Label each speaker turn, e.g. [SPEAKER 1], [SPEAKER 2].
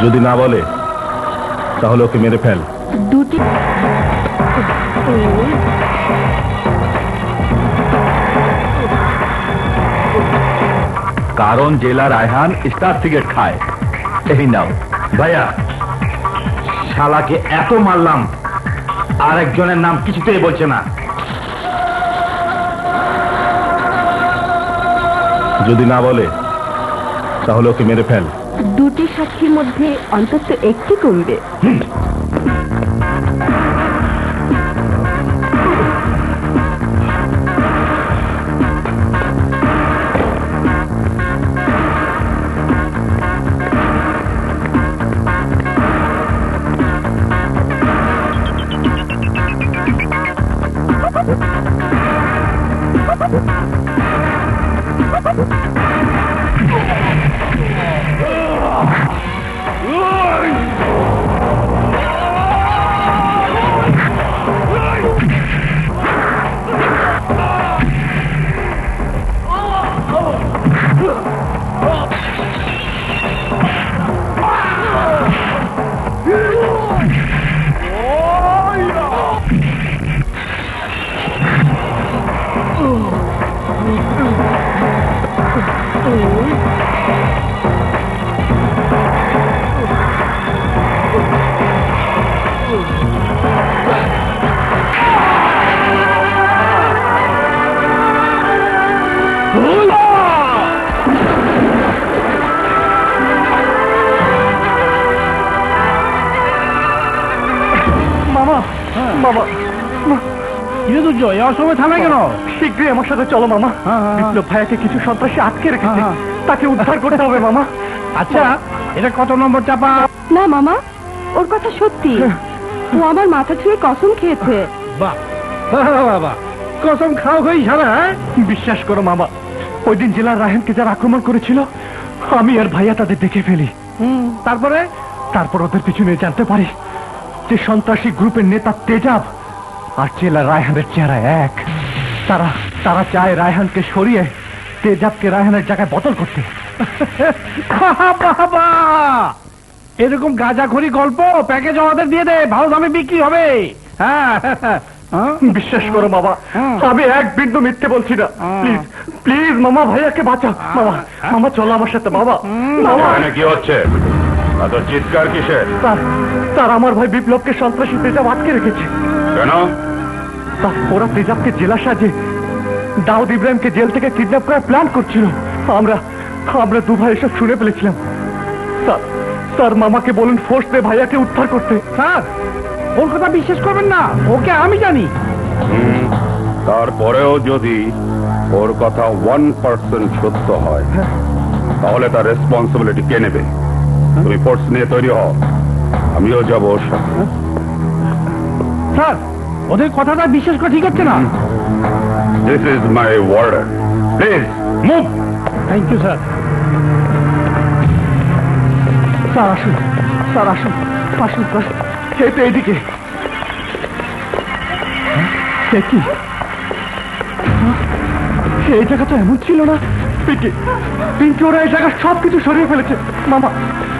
[SPEAKER 1] যদি না বলে তাহলে ওকে মেরে ফেল।
[SPEAKER 2] দুটি
[SPEAKER 1] কারণ জেলা রায়হান স্টার সিগারেট খায়। এই নাও।
[SPEAKER 3] ভাইয়া, শালাকে এত মারলাম, আর একজনের নাম কিছুতেই বলছে না।
[SPEAKER 1] যদি না বলে তাহলে ওকে মেরে ফেল।
[SPEAKER 2] দুটি সাক্ষীর মধ্যে অন্তত একটি কমবে।
[SPEAKER 3] মামা, কিরে দুর্জয়, এই অসময় থানায় কেন? শীঘ্রই আমার সাথে চলো মামা। বিপ্লব ভাইয়াকে কিছু সন্ত্রাসী আটকে রেখেছে, তাকে উদ্ধার করতে হবে মামা। আচ্ছা, এটা কত নম্বর চাপা?
[SPEAKER 2] না মামা, ওর কথা সত্যি। ও আমার মাথা ছুঁয়ে কসম খেয়েছে।
[SPEAKER 3] বাবা, কসম খাও হই সারা। বিশ্বাস করো মামা, ওই দিন জেলার রাহেনকে যারা আক্রমণ করেছিল, আমি আর ভাইয়া তাদের দেখে ফেলি। তারপর ওদের পিছনে জানতে পারি যে সন্ত্রাসী গ্রুপের নেতা তেজাব আর জেলা রায়হানের চেহারা এক। তারা চায় রায়হানকে সরিয়ে তেজাবকে রায়হানের জায়গায় বদল করতে। বাবা, এরকম গাঁজাখড়ি গল্প প্যাকেজ আমাদের দিয়ে দে, ভালো দামে বিক্রি হবে। হ্যাঁ, বিশ্বাস করো বাবা, আমি এক বিন্দু মিথ্যে বলছি না। প্লিজ প্লিজ মামা, ভাইয়াকে বাঁচাও। মামা চলো আমার সাথে। বাবা,
[SPEAKER 1] কি হচ্ছে? এত চিৎকার কিসের?
[SPEAKER 3] স্যার, আমার ভাই বিপ্লবকে সন্ত্রাসী তেজাব আটকে রেখেছে।
[SPEAKER 1] কেন?
[SPEAKER 3] ওরা তেজাবকে জেলা সাজে দাউদ ইব্রাহিমকে জেল থেকে কিডন্যাপ করার প্ল্যান করছিল। আমরা দু ভাই এসব শুনে ফেলেছিলাম। স্যার, মামাকে বলুন ফোর্স দে ভাইয়াকে উদ্ধার করতে। স্যার, ওর কথা বিশ্বাস করবেন না, ওকে আমি জানি।
[SPEAKER 1] তারপরেও যদি ওর কথা 1% সত্য হয় তাহলে তার রেসপন্সিবিলিটি কে নেবে? তুমি ফোর্স নিয়ে তৈরি হও, আমিও যাবো ওর সাথে।
[SPEAKER 3] স্যার, ওদের কথাটা বিশ্বাস করা ঠিক হচ্ছে না।
[SPEAKER 1] This is my warder, please move.
[SPEAKER 3] Thank you sir. Sir আসুন, স্যার আসুন, আসুন স্যার। এই তো এইদিকে। কি এই জায়গা তো এমন ছিল না। পিঙ্কি, ওরা এই জায়গা সবকিছু সরিয়ে ফেলেছে মামা।